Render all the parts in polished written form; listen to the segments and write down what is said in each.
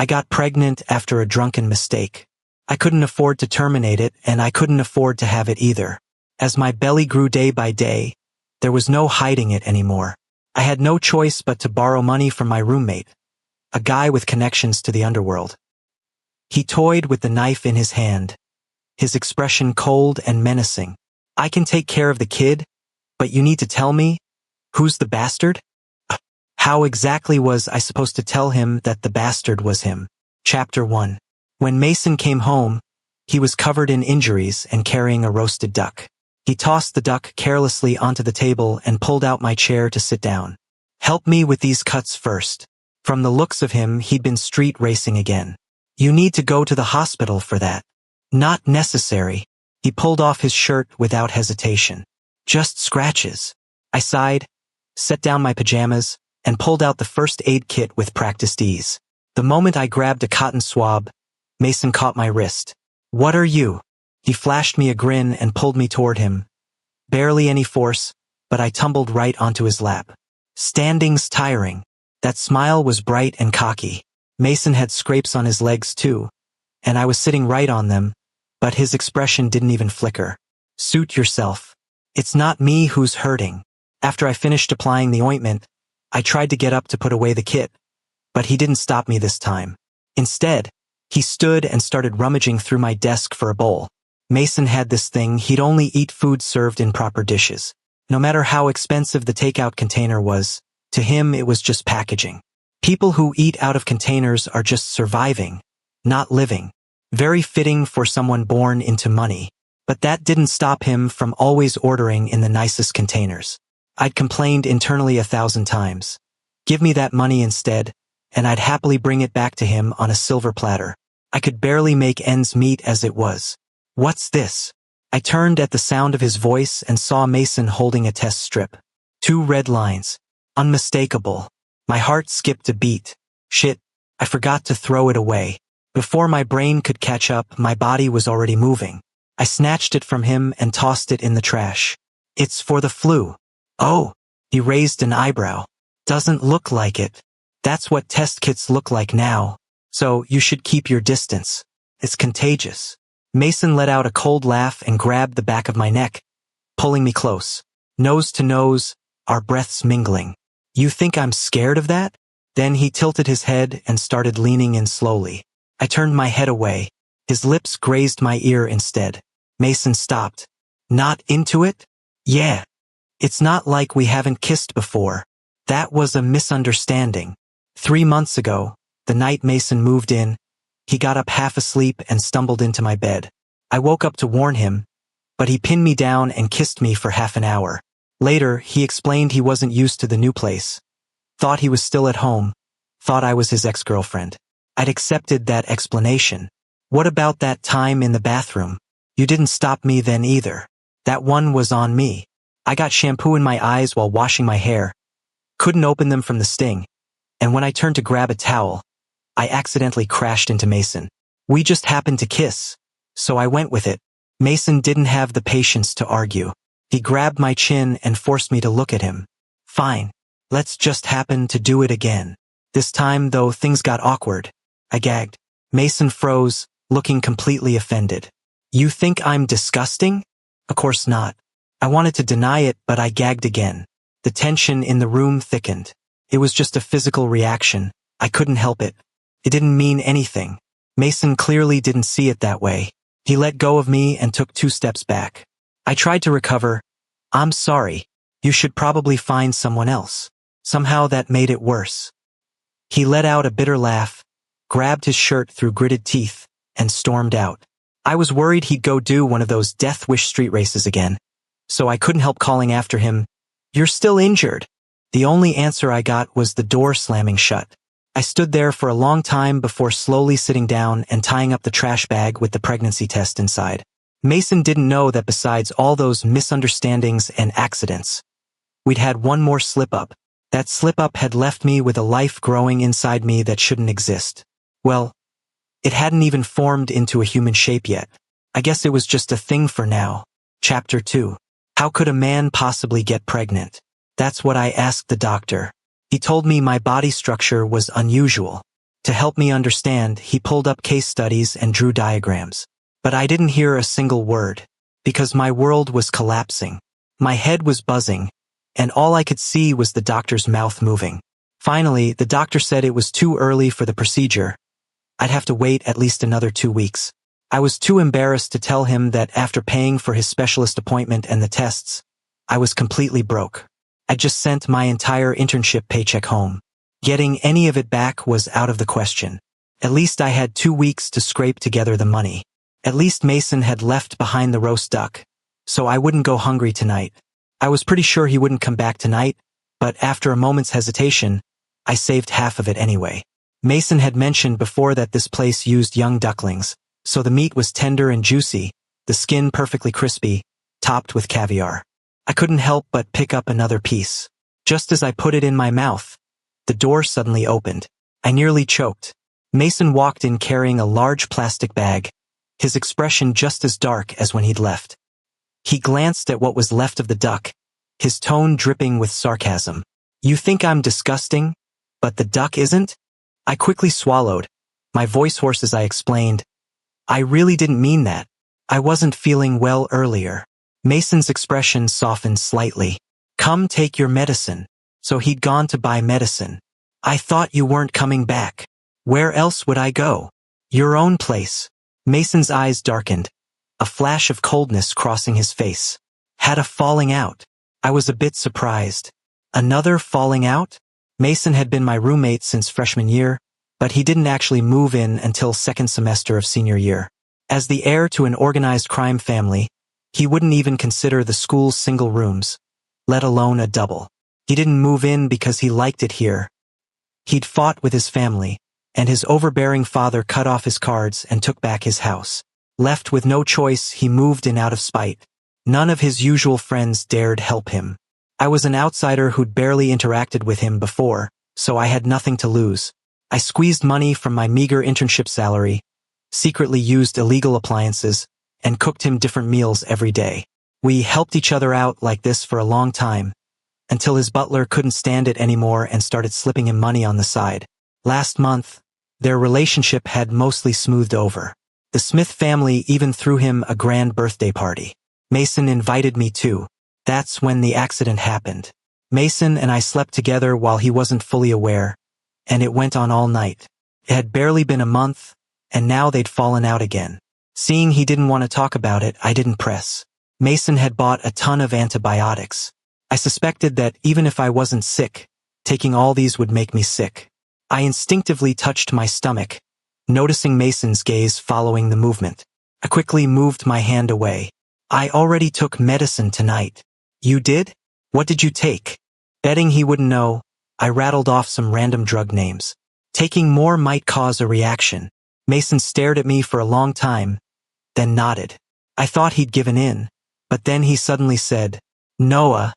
I got pregnant after a drunken mistake. I couldn't afford to terminate it, and I couldn't afford to have it either. As my belly grew day by day, there was no hiding it anymore. I had no choice but to borrow money from my roommate, a guy with connections to the underworld. He toyed with the knife in his hand, his expression cold and menacing. I can take care of the kid, but you need to tell me, who's the bastard? How exactly was I supposed to tell him that the bastard was him? Chapter 1. When Mason came home, he was covered in injuries and carrying a roasted duck. He tossed the duck carelessly onto the table and pulled out my chair to sit down. Help me with these cuts first. From the looks of him, he'd been street racing again. You need to go to the hospital for that. Not necessary. He pulled off his shirt without hesitation. Just scratches. I sighed, set down my pajamas, and pulled out the first aid kit with practiced ease. The moment I grabbed a cotton swab, Mason caught my wrist. What are you? He flashed me a grin and pulled me toward him. Barely any force, but I tumbled right onto his lap. Standing's tiring. That smile was bright and cocky. Mason had scrapes on his legs too, and I was sitting right on them, but his expression didn't even flicker. Suit yourself. It's not me who's hurting. After I finished applying the ointment, I tried to get up to put away the kit, but he didn't stop me this time. Instead, he stood and started rummaging through my desk for a bowl. Mason had this thing: he'd only eat food served in proper dishes. No matter how expensive the takeout container was, to him it was just packaging. People who eat out of containers are just surviving, not living. Very fitting for someone born into money. But that didn't stop him from always ordering in the nicest containers. I'd complained internally 1,000 times. Give me that money instead, and I'd happily bring it back to him on a silver platter. I could barely make ends meet as it was. What's this? I turned at the sound of his voice and saw Mason holding a test strip. 2 red lines. Unmistakable. My heart skipped a beat. Shit, I forgot to throw it away. Before my brain could catch up, my body was already moving. I snatched it from him and tossed it in the trash. It's for the flu. Oh, he raised an eyebrow. Doesn't look like it. That's what test kits look like now. So you should keep your distance. It's contagious. Mason let out a cold laugh and grabbed the back of my neck, pulling me close. Nose to nose, our breaths mingling. You think I'm scared of that? Then he tilted his head and started leaning in slowly. I turned my head away. His lips grazed my ear instead. Mason stopped. Not into it? Yeah. It's not like we haven't kissed before. That was a misunderstanding. 3 months ago, the night Mason moved in, he got up half asleep and stumbled into my bed. I woke up to warn him, but he pinned me down and kissed me for half an hour. Later, he explained he wasn't used to the new place. Thought he was still at home. Thought I was his ex-girlfriend. I'd accepted that explanation. What about that time in the bathroom? You didn't stop me then either. That one was on me. I got shampoo in my eyes while washing my hair. Couldn't open them from the sting. And when I turned to grab a towel, I accidentally crashed into Mason. We just happened to kiss, so I went with it. Mason didn't have the patience to argue. He grabbed my chin and forced me to look at him. Fine. Let's just happen to do it again. This time, though, things got awkward. I gagged. Mason froze, looking completely offended. You think I'm disgusting? Of course not. I wanted to deny it, but I gagged again. The tension in the room thickened. It was just a physical reaction. I couldn't help it. It didn't mean anything. Mason clearly didn't see it that way. He let go of me and took 2 steps back. I tried to recover. I'm sorry. You should probably find someone else. Somehow that made it worse. He let out a bitter laugh, grabbed his shirt through gritted teeth, and stormed out. I was worried he'd go do one of those death wish street races again, so I couldn't help calling after him, "You're still injured." The only answer I got was the door slamming shut. I stood there for a long time before slowly sitting down and tying up the trash bag with the pregnancy test inside. Mason didn't know that besides all those misunderstandings and accidents, we'd had one more slip-up. That slip-up had left me with a life growing inside me that shouldn't exist. Well, it hadn't even formed into a human shape yet. I guess it was just a thing for now. Chapter 2. How could a man possibly get pregnant? That's what I asked the doctor. He told me my body structure was unusual. To help me understand, he pulled up case studies and drew diagrams. But I didn't hear a single word, because my world was collapsing. My head was buzzing, and all I could see was the doctor's mouth moving. Finally, the doctor said it was too early for the procedure. I'd have to wait at least another 2 weeks. I was too embarrassed to tell him that after paying for his specialist appointment and the tests, I was completely broke. I just sent my entire internship paycheck home. Getting any of it back was out of the question. At least I had 2 weeks to scrape together the money. At least Mason had left behind the roast duck, so I wouldn't go hungry tonight. I was pretty sure he wouldn't come back tonight, but after a moment's hesitation, I saved half of it anyway. Mason had mentioned before that this place used young ducklings, so the meat was tender and juicy, the skin perfectly crispy, topped with caviar. I couldn't help but pick up another piece. Just as I put it in my mouth, the door suddenly opened. I nearly choked. Mason walked in carrying a large plastic bag, his expression just as dark as when he'd left. He glanced at what was left of the duck, his tone dripping with sarcasm. "You think I'm disgusting, but the duck isn't?" I quickly swallowed, my voice hoarse as I explained, "I really didn't mean that. I wasn't feeling well earlier." Mason's expression softened slightly. "Come take your medicine." So he'd gone to buy medicine. "I thought you weren't coming back. Where else would I go?" "Your own place." Mason's eyes darkened, a flash of coldness crossing his face. "Had a falling out." I was a bit surprised. Another falling out? Mason had been my roommate since freshman year, but he didn't actually move in until second semester of senior year. As the heir to an organized crime family, he wouldn't even consider the school's single rooms, let alone a double. He didn't move in because he liked it here. He'd fought with his family, and his overbearing father cut off his cards and took back his house. Left with no choice, he moved in out of spite. None of his usual friends dared help him. I was an outsider who'd barely interacted with him before, so I had nothing to lose. I squeezed money from my meager internship salary, secretly used illegal appliances, and cooked him different meals every day. We helped each other out like this for a long time, until his butler couldn't stand it anymore and started slipping him money on the side. Last month, their relationship had mostly smoothed over. The Smith family even threw him a grand birthday party. Mason invited me too. That's when the accident happened. Mason and I slept together while he wasn't fully aware, and it went on all night. It had barely been a month, and now they'd fallen out again. Seeing he didn't want to talk about it, I didn't press. Mason had bought a ton of antibiotics. I suspected that even if I wasn't sick, taking all these would make me sick. I instinctively touched my stomach, noticing Mason's gaze following the movement. I quickly moved my hand away. "I already took medicine tonight." "You did? What did you take?" Betting he wouldn't know, I rattled off some random drug names. "Taking more might cause a reaction." Mason stared at me for a long time, then nodded. I thought he'd given in, but then he suddenly said, "Noah,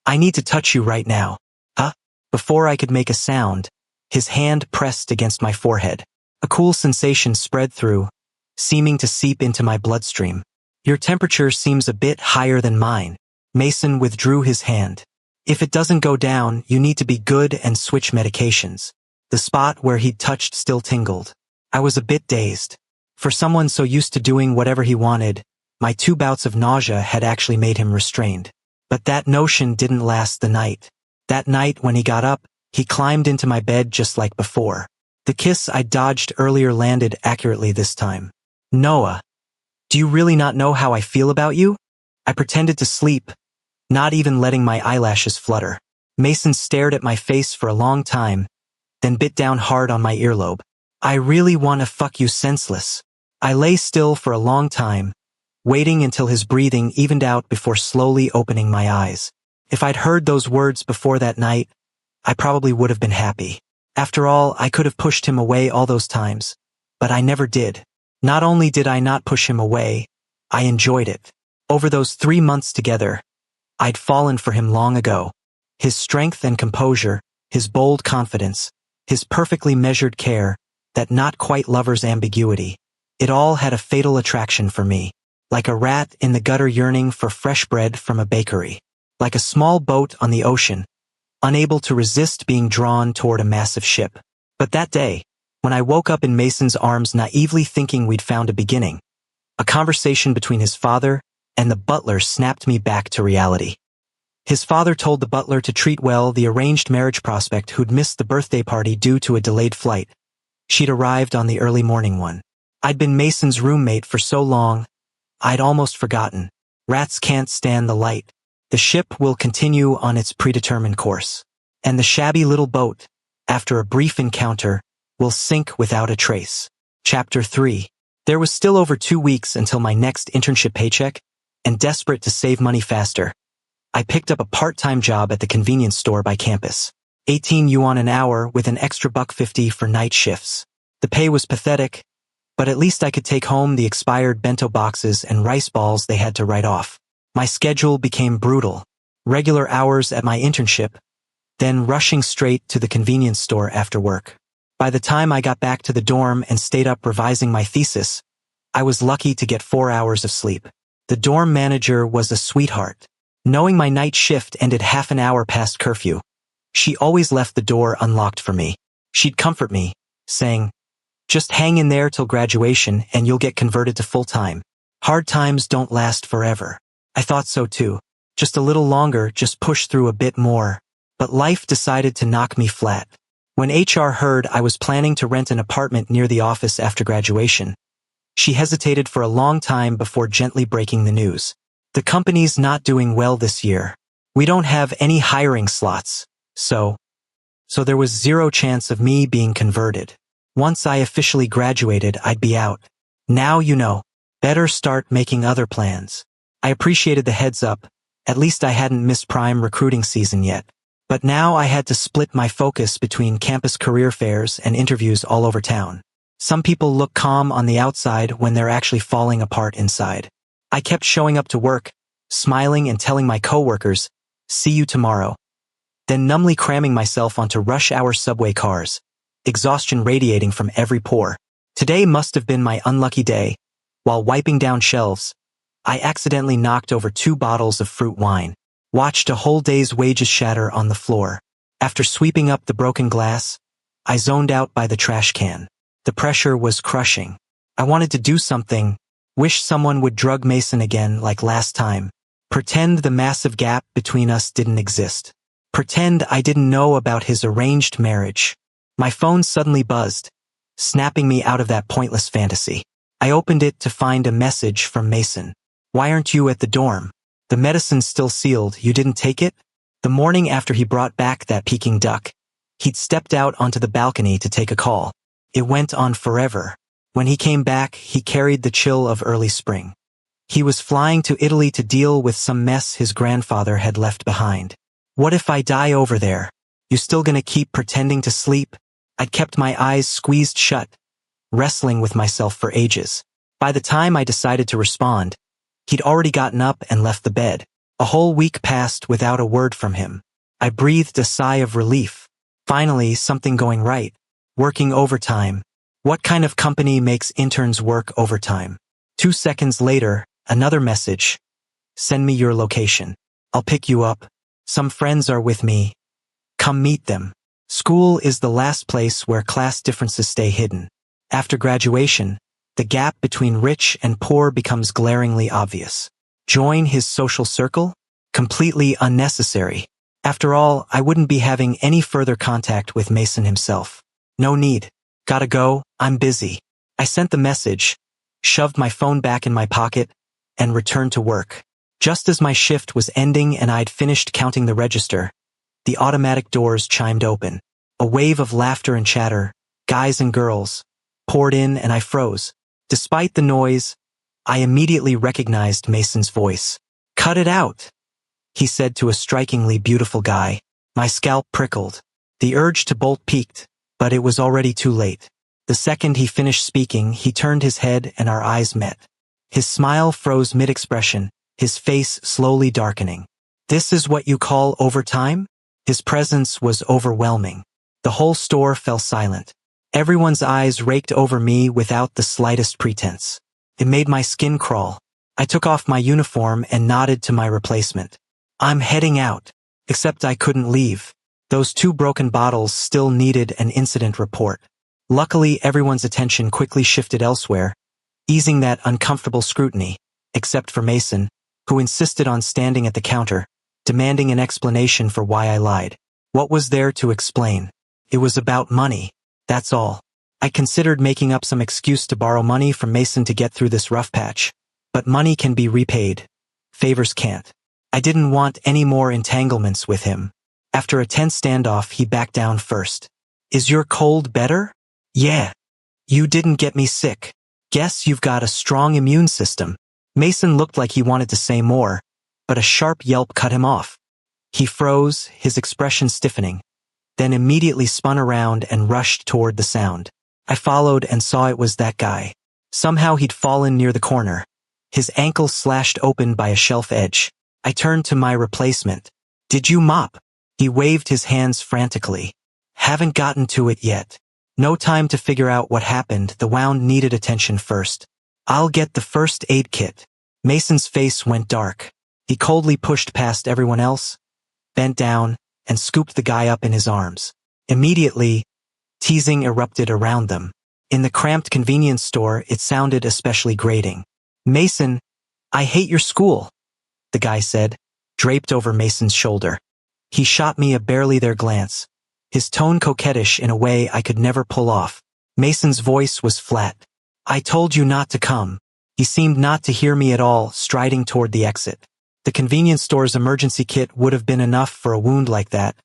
I need to touch you right now." "Huh?" Before I could make a sound, his hand pressed against my forehead. A cool sensation spread through, seeming to seep into my bloodstream. "Your temperature seems a bit higher than mine." Mason withdrew his hand. "If it doesn't go down, you need to be good and switch medications." The spot where he'd touched still tingled. I was a bit dazed. For someone so used to doing whatever he wanted, my 2 bouts of nausea had actually made him restrained. But that notion didn't last the night. That night when he got up, he climbed into my bed just like before. The kiss I dodged earlier landed accurately this time. "Noah, do you really not know how I feel about you?" I pretended to sleep, not even letting my eyelashes flutter. Mason stared at my face for a long time, then bit down hard on my earlobe. "I really want to fuck you senseless." I lay still for a long time, waiting until his breathing evened out before slowly opening my eyes. If I'd heard those words before that night, I probably would have been happy. After all, I could have pushed him away all those times, but I never did. Not only did I not push him away, I enjoyed it. Over those 3 months together, I'd fallen for him long ago. His strength and composure, his bold confidence, his perfectly measured care, that not quite lover's ambiguity, it all had a fatal attraction for me. Like a rat in the gutter yearning for fresh bread from a bakery. Like a small boat on the ocean, unable to resist being drawn toward a massive ship. But that day, when I woke up in Mason's arms naively thinking we'd found a beginning. A conversation between his father and the butler snapped me back to reality. His father told the butler to treat well the arranged marriage prospect who'd missed the birthday party due to a delayed flight. She'd arrived on the early morning one. I'd been Mason's roommate for so long, I'd almost forgotten. Rats can't stand the light. The ship will continue on its predetermined course. And the shabby little boat, after a brief encounter, will sink without a trace. Chapter 3. There was still over 2 weeks until my next internship paycheck, and desperate to save money faster, I picked up a part-time job at the convenience store by campus. 18 yuan an hour with an extra $1.50 for night shifts. The pay was pathetic, but at least I could take home the expired bento boxes and rice balls they had to write off. My schedule became brutal. Regular hours at my internship, then rushing straight to the convenience store after work. By the time I got back to the dorm and stayed up revising my thesis, I was lucky to get 4 hours of sleep. The dorm manager was a sweetheart. Knowing my night shift ended half an hour past curfew, she always left the door unlocked for me. She'd comfort me, saying, "Just hang in there till graduation and you'll get converted to full-time. Hard times don't last forever." I thought so too. Just a little longer, just push through a bit more. But life decided to knock me flat. When HR heard I was planning to rent an apartment near the office after graduation, she hesitated for a long time before gently breaking the news. "The company's not doing well this year. We don't have any hiring slots, so there was zero chance of me being converted. Once I officially graduated, I'd be out. Now you know. Better start making other plans." I appreciated the heads up. At least I hadn't missed prime recruiting season yet. But now I had to split my focus between campus career fairs and interviews all over town. Some people look calm on the outside when they're actually falling apart inside. I kept showing up to work, smiling and telling my coworkers, "See you tomorrow." Then numbly cramming myself onto rush-hour subway cars, exhaustion radiating from every pore. Today must have been my unlucky day. While wiping down shelves, I accidentally knocked over 2 bottles of fruit wine. Watched a whole day's wages shatter on the floor. After sweeping up the broken glass, I zoned out by the trash can. The pressure was crushing. I wanted to do something. Wish someone would drug Mason again like last time. Pretend the massive gap between us didn't exist. Pretend I didn't know about his arranged marriage. My phone suddenly buzzed, snapping me out of that pointless fantasy. I opened it to find a message from Mason. "Why aren't you at the dorm? The medicine's still sealed, you didn't take it?" The morning after he brought back that Peking duck, he'd stepped out onto the balcony to take a call. It went on forever. When he came back, he carried the chill of early spring. He was flying to Italy to deal with some mess his grandfather had left behind. "What if I die over there? You still gonna keep pretending to sleep?" I'd kept my eyes squeezed shut, wrestling with myself for ages. By the time I decided to respond, he'd already gotten up and left the bed. A whole week passed without a word from him. I breathed a sigh of relief. Finally, something going right. Working overtime. What kind of company makes interns work overtime? 2 seconds later, another message. "Send me your location. I'll pick you up. Some friends are with me. Come meet them." School is the last place where class differences stay hidden. After graduation, the gap between rich and poor becomes glaringly obvious. Join his social circle? Completely unnecessary. After all, I wouldn't be having any further contact with Mason himself. No need. Gotta go, I'm busy. I sent the message, shoved my phone back in my pocket, and returned to work. Just as my shift was ending and I'd finished counting the register, the automatic doors chimed open. A wave of laughter and chatter, guys and girls, poured in and I froze. Despite the noise, I immediately recognized Mason's voice. "Cut it out," he said to a strikingly beautiful guy. My scalp prickled. The urge to bolt peaked, but it was already too late. The second he finished speaking, he turned his head and our eyes met. His smile froze mid-expression, his face slowly darkening. "This is what you call overtime?" His presence was overwhelming. The whole store fell silent. Everyone's eyes raked over me without the slightest pretense. It made my skin crawl. I took off my uniform and nodded to my replacement. "I'm heading out." Except I couldn't leave. Those 2 broken bottles still needed an incident report. Luckily, everyone's attention quickly shifted elsewhere, easing that uncomfortable scrutiny, except for Mason, who insisted on standing at the counter, demanding an explanation for why I lied. What was there to explain? It was about money. That's all. I considered making up some excuse to borrow money from Mason to get through this rough patch. But money can be repaid. Favors can't. I didn't want any more entanglements with him. After a tense standoff, he backed down first. Is your cold better? Yeah. You didn't get me sick. Guess you've got a strong immune system. Mason looked like he wanted to say more, but a sharp yelp cut him off. He froze, his expression stiffening, then immediately spun around and rushed toward the sound. I followed and saw it was that guy. Somehow he'd fallen near the corner, his ankle slashed open by a shelf edge. I turned to my replacement. Did you mop? He waved his hands frantically. Haven't gotten to it yet. No time to figure out what happened, the wound needed attention first. I'll get the first aid kit. Mason's face went dark. He coldly pushed past everyone else, bent down, and scooped the guy up in his arms. Immediately, teasing erupted around them. In the cramped convenience store, it sounded especially grating. Mason, I hate your school, the guy said, draped over Mason's shoulder. He shot me a barely there glance, his tone coquettish in a way I could never pull off. Mason's voice was flat. I told you not to come. He seemed not to hear me at all, striding toward the exit. The convenience store's emergency kit would have been enough for a wound like that,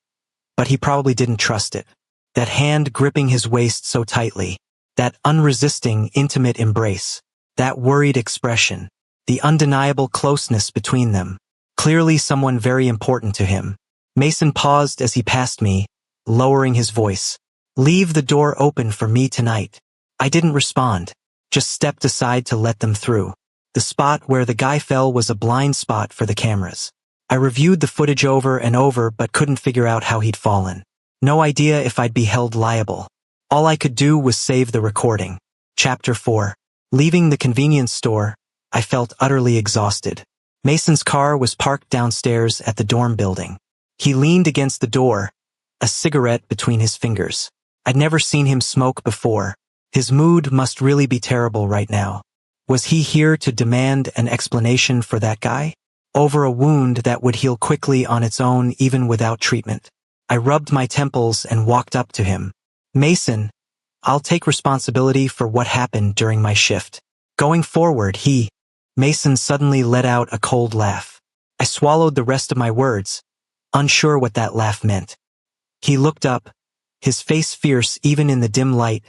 but he probably didn't trust it. That hand gripping his waist so tightly, that unresisting, intimate embrace, that worried expression, the undeniable closeness between them. Clearly someone very important to him. Mason paused as he passed me, lowering his voice. Leave the door open for me tonight. I didn't respond, just stepped aside to let them through. The spot where the guy fell was a blind spot for the cameras. I reviewed the footage over and over but couldn't figure out how he'd fallen. No idea if I'd be held liable. All I could do was save the recording. Chapter 4. Leaving the convenience store, I felt utterly exhausted. Mason's car was parked downstairs at the dorm building. He leaned against the door, a cigarette between his fingers. I'd never seen him smoke before. His mood must really be terrible right now. Was he here to demand an explanation for that guy? Over a wound that would heal quickly on its own even without treatment. I rubbed my temples and walked up to him. Mason, I'll take responsibility for what happened during my shift. Going forward, Mason suddenly let out a cold laugh. I swallowed the rest of my words, unsure what that laugh meant. He looked up, his face fierce even in the dim light,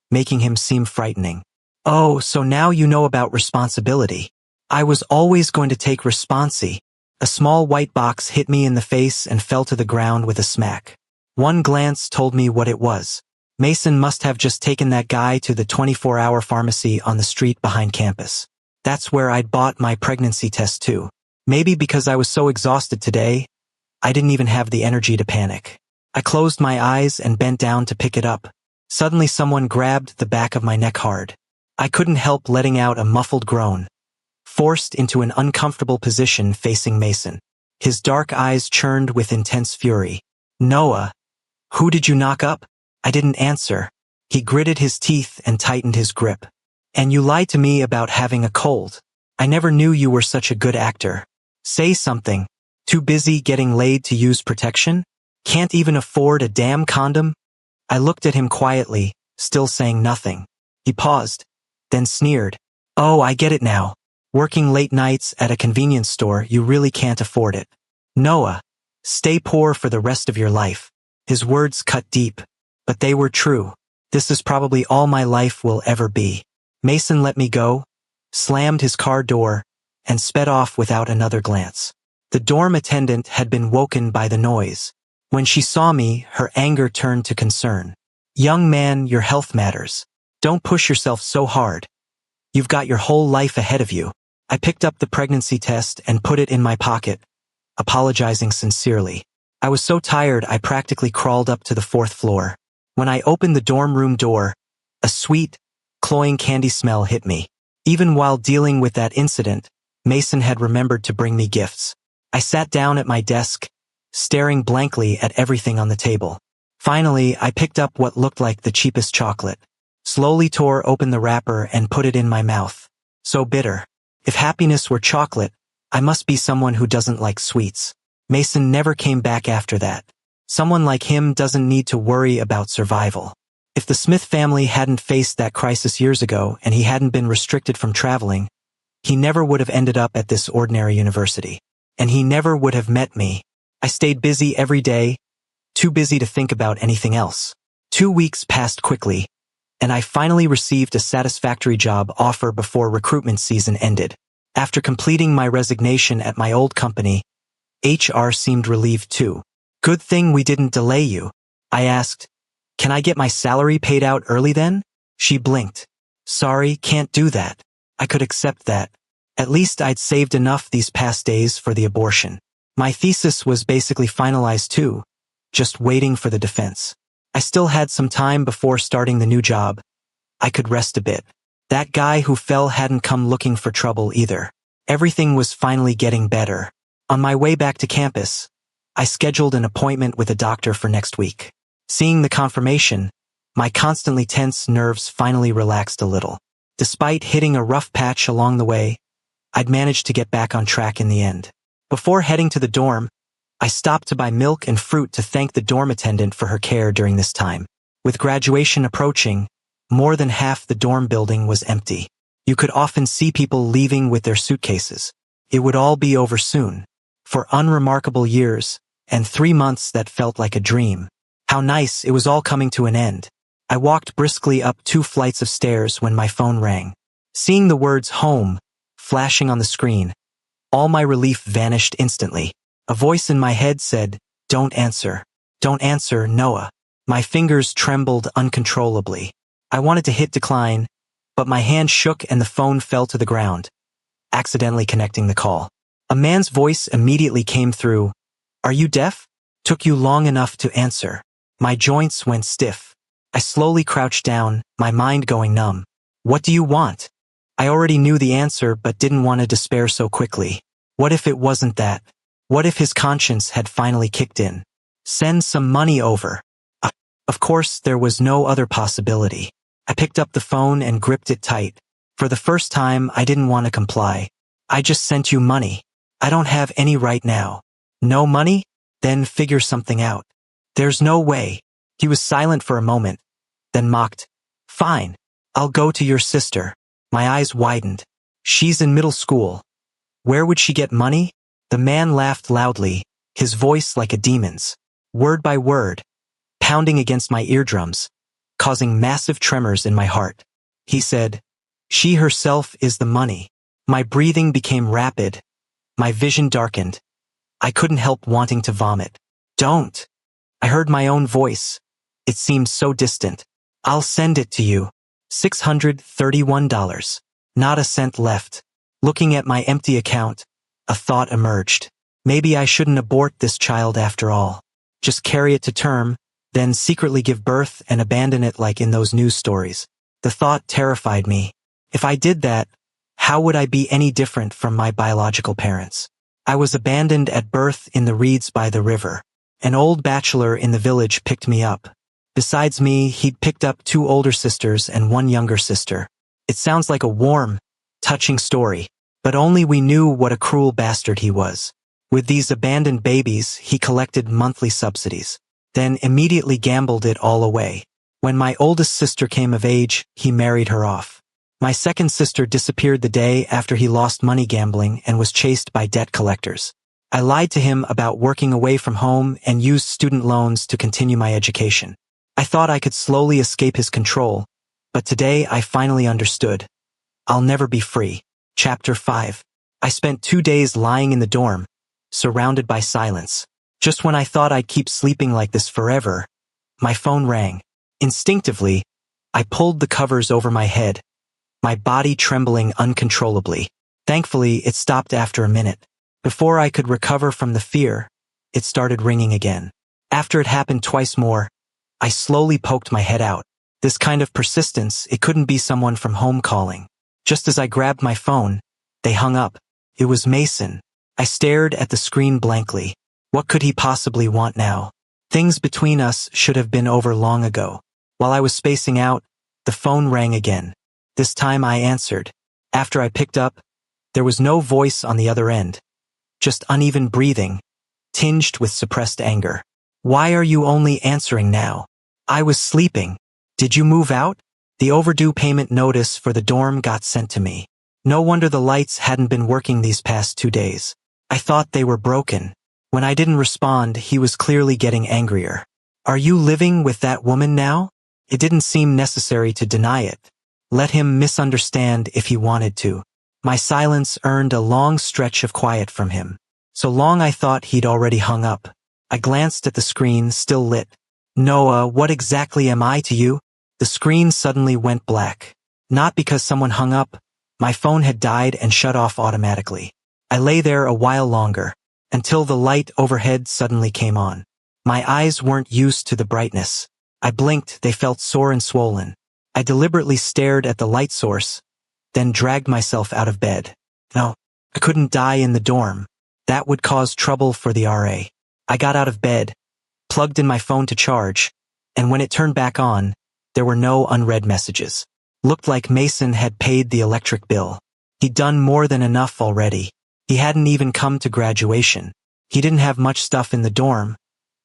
making him seem frightening. Oh, so now you know about responsibility. I was always going to take responsi. A small white box hit me in the face and fell to the ground with a smack. One glance told me what it was. Mason must have just taken that guy to the 24-hour pharmacy on the street behind campus. That's where I'd bought my pregnancy test too. Maybe because I was so exhausted today, I didn't even have the energy to panic. I closed my eyes and bent down to pick it up. Suddenly someone grabbed the back of my neck hard. I couldn't help letting out a muffled groan, forced into an uncomfortable position facing Mason. His dark eyes churned with intense fury. Noah, who did you knock up? I didn't answer. He gritted his teeth and tightened his grip. And you lied to me about having a cold. I never knew you were such a good actor. Say something. Too busy getting laid to use protection? Can't even afford a damn condom? I looked at him quietly, still saying nothing. He paused, then sneered. Oh, I get it now. Working late nights at a convenience store, you really can't afford it. Noah, stay poor for the rest of your life. His words cut deep, but they were true. This is probably all my life will ever be. Mason let me go, slammed his car door, and sped off without another glance. The dorm attendant had been woken by the noise. When she saw me, her anger turned to concern. Young man, your health matters. Don't push yourself so hard. You've got your whole life ahead of you. I picked up the pregnancy test and put it in my pocket, apologizing sincerely. I was so tired I practically crawled up to the 4th floor. When I opened the dorm room door, a sweet, cloying candy smell hit me. Even while dealing with that incident, Mason had remembered to bring me gifts. I sat down at my desk, staring blankly at everything on the table. Finally, I picked up what looked like the cheapest chocolate. slowly tore open the wrapper and put it in my mouth. So bitter. If happiness were chocolate, I must be someone who doesn't like sweets. Mason never came back after that. Someone like him doesn't need to worry about survival. If the Smith family hadn't faced that crisis years ago and he hadn't been restricted from traveling, he never would have ended up at this ordinary university. And he never would have met me. I stayed busy every day, too busy to think about anything else. 2 weeks passed quickly, and I finally received a satisfactory job offer before recruitment season ended. After completing my resignation at my old company, HR seemed relieved too. Good thing we didn't delay you. I asked, can I get my salary paid out early then? She blinked. Sorry, can't do that. I could accept that. At least I'd saved enough these past days for the abortion. My thesis was basically finalized too, just waiting for the defense. I still had some time before starting the new job. I could rest a bit. That guy who fell hadn't come looking for trouble either. Everything was finally getting better. On my way back to campus, I scheduled an appointment with a doctor for next week. Seeing the confirmation, my constantly tense nerves finally relaxed a little. Despite hitting a rough patch along the way, I'd managed to get back on track in the end. Before heading to the dorm, I stopped to buy milk and fruit to thank the dorm attendant for her care during this time. With graduation approaching, more than half the dorm building was empty. You could often see people leaving with their suitcases. It would all be over soon. For unremarkable years, and 3 months that felt like a dream. How nice it was all coming to an end. I walked briskly up 2 flights of stairs when my phone rang. Seeing the words home flashing on the screen, all my relief vanished instantly. A voice in my head said, don't answer. Don't answer, Noah. My fingers trembled uncontrollably. I wanted to hit decline, but my hand shook and the phone fell to the ground, accidentally connecting the call. A man's voice immediately came through. Are you deaf? Took you long enough to answer. My joints went stiff. I slowly crouched down, my mind going numb. What do you want? I already knew the answer but didn't want to despair so quickly. What if it wasn't that? What if his conscience had finally kicked in? Send some money over. Of course, there was no other possibility. I picked up the phone and gripped it tight. For the first time, I didn't want to comply. I just sent you money. I don't have any right now. No money? Then figure something out. There's no way. He was silent for a moment, then mocked. Fine. I'll go to your sister. My eyes widened. She's in middle school. Where would she get money? The man laughed loudly, his voice like a demon's. Word by word, pounding against my eardrums, causing massive tremors in my heart. He said, she herself is the money. My breathing became rapid. My vision darkened. I couldn't help wanting to vomit. Don't. I heard my own voice. It seemed so distant. I'll send it to you. $631. Not a cent left. Looking at my empty account, a thought emerged. Maybe I shouldn't abort this child after all. Just carry it to term, then secretly give birth and abandon it like in those news stories. The thought terrified me. If I did that, how would I be any different from my biological parents? I was abandoned at birth in the reeds by the river. An old bachelor in the village picked me up. Besides me, he'd picked up 2 older sisters and 1 younger sister. It sounds like a warm, touching story, but only we knew what a cruel bastard he was. With these abandoned babies, he collected monthly subsidies, then immediately gambled it all away. When my oldest sister came of age, he married her off. My second sister disappeared the day after he lost money gambling and was chased by debt collectors. I lied to him about working away from home and used student loans to continue my education. I thought I could slowly escape his control, but today I finally understood. I'll never be free. Chapter 5. I spent 2 days lying in the dorm, surrounded by silence. Just when I thought I'd keep sleeping like this forever, my phone rang. Instinctively, I pulled the covers over my head, my body trembling uncontrollably. Thankfully, it stopped after a minute. Before I could recover from the fear, it started ringing again. After it happened twice more, I slowly poked my head out. This kind of persistence, it couldn't be someone from home calling. Just as I grabbed my phone, they hung up. It was Mason. I stared at the screen blankly. What could he possibly want now? Things between us should have been over long ago. While I was spacing out, The phone rang again. This time I answered. After I picked up, there was no voice on the other end. Just uneven breathing, tinged with suppressed anger. Why are you only answering now? I was sleeping. Did you move out? The overdue payment notice for the dorm got sent to me. No wonder the lights hadn't been working these past 2 days. I thought they were broken. When I didn't respond, he was clearly getting angrier. Are you living with that woman now? It didn't seem necessary to deny it. Let him misunderstand if he wanted to. My silence earned a long stretch of quiet from him. So long I thought he'd already hung up. I glanced at the screen, still lit. Noah, what exactly am I to you? The screen suddenly went black. Not because someone hung up. My phone had died and shut off automatically. I lay there a while longer, until the light overhead suddenly came on. My eyes weren't used to the brightness. I blinked, they felt sore and swollen. I deliberately stared at the light source, then dragged myself out of bed. No, I couldn't die in the dorm. That would cause trouble for the RA. I got out of bed, plugged in my phone to charge, and when it turned back on, there were no unread messages. Looked like Mason had paid the electric bill. He'd done more than enough already. He hadn't even come to graduation. He didn't have much stuff in the dorm,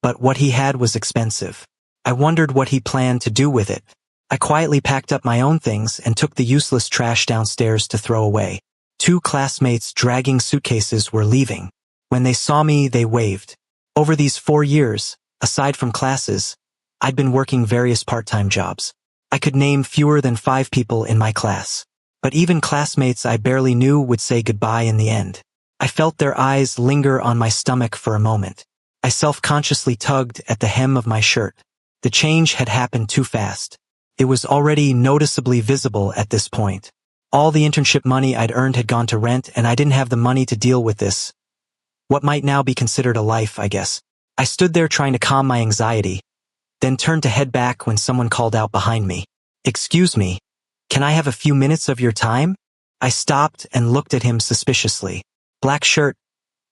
but what he had was expensive. I wondered what he planned to do with it. I quietly packed up my own things and took the useless trash downstairs to throw away. 2 classmates dragging suitcases were leaving. When they saw me, they waved. Over these 4 years, aside from classes, I'd been working various part-time jobs. I could name fewer than 5 people in my class. But even classmates I barely knew would say goodbye in the end. I felt their eyes linger on my stomach for a moment. I self-consciously tugged at the hem of my shirt. The change had happened too fast. It was already noticeably visible at this point. All the internship money I'd earned had gone to rent, and I didn't have the money to deal with this. What might now be considered a life, I guess. I stood there trying to calm my anxiety, then turned to head back when someone called out behind me. Excuse me, can I have a few minutes of your time? I stopped and looked at him suspiciously. Black shirt,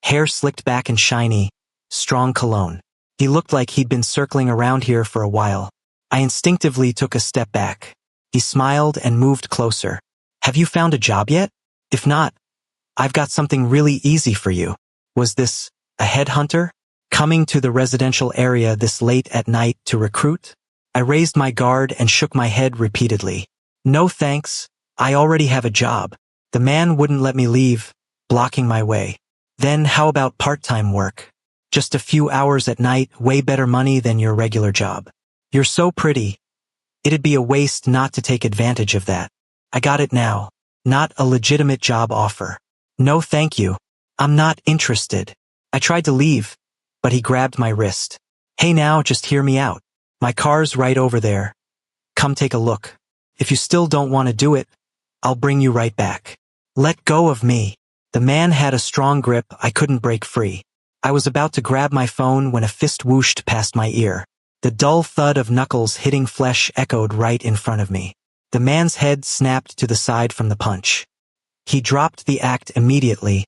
hair slicked back and shiny, strong cologne. He looked like he'd been circling around here for a while. I instinctively took a step back. He smiled and moved closer. Have you found a job yet? If not, I've got something really easy for you. Was this a headhunter? Coming to the residential area this late at night to recruit? I raised my guard and shook my head repeatedly. No thanks, I already have a job. The man wouldn't let me leave, blocking my way. Then how about part-time work? Just a few hours at night, way better money than your regular job. You're so pretty. It'd be a waste not to take advantage of that. I got it now. Not a legitimate job offer. No thank you. I'm not interested. I tried to leave, but he grabbed my wrist. Hey now, just hear me out. My car's right over there. Come take a look. If you still don't want to do it, I'll bring you right back. Let go of me. The man had a strong grip I couldn't break free. I was about to grab my phone when a fist whooshed past my ear. The dull thud of knuckles hitting flesh echoed right in front of me. The man's head snapped to the side from the punch. He dropped the act immediately,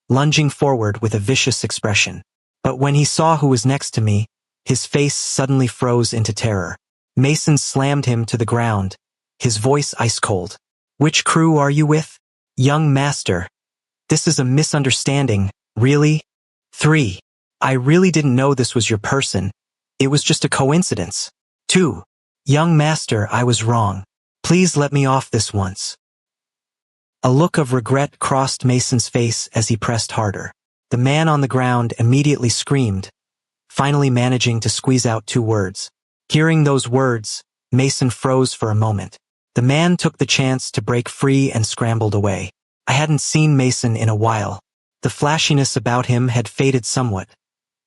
lunging forward with a vicious expression. But when he saw who was next to me, his face suddenly froze into terror. Mason slammed him to the ground, his voice ice-cold. Which crew are you with? Young master. This is a misunderstanding, really? 3. I really didn't know this was your person. It was just a coincidence. 2. Young master, I was wrong. Please let me off this once. A look of regret crossed Mason's face as he pressed harder. The man on the ground immediately screamed, finally managing to squeeze out 2 words. Hearing those words, Mason froze for a moment. The man took the chance to break free and scrambled away. I hadn't seen Mason in a while. The flashiness about him had faded somewhat,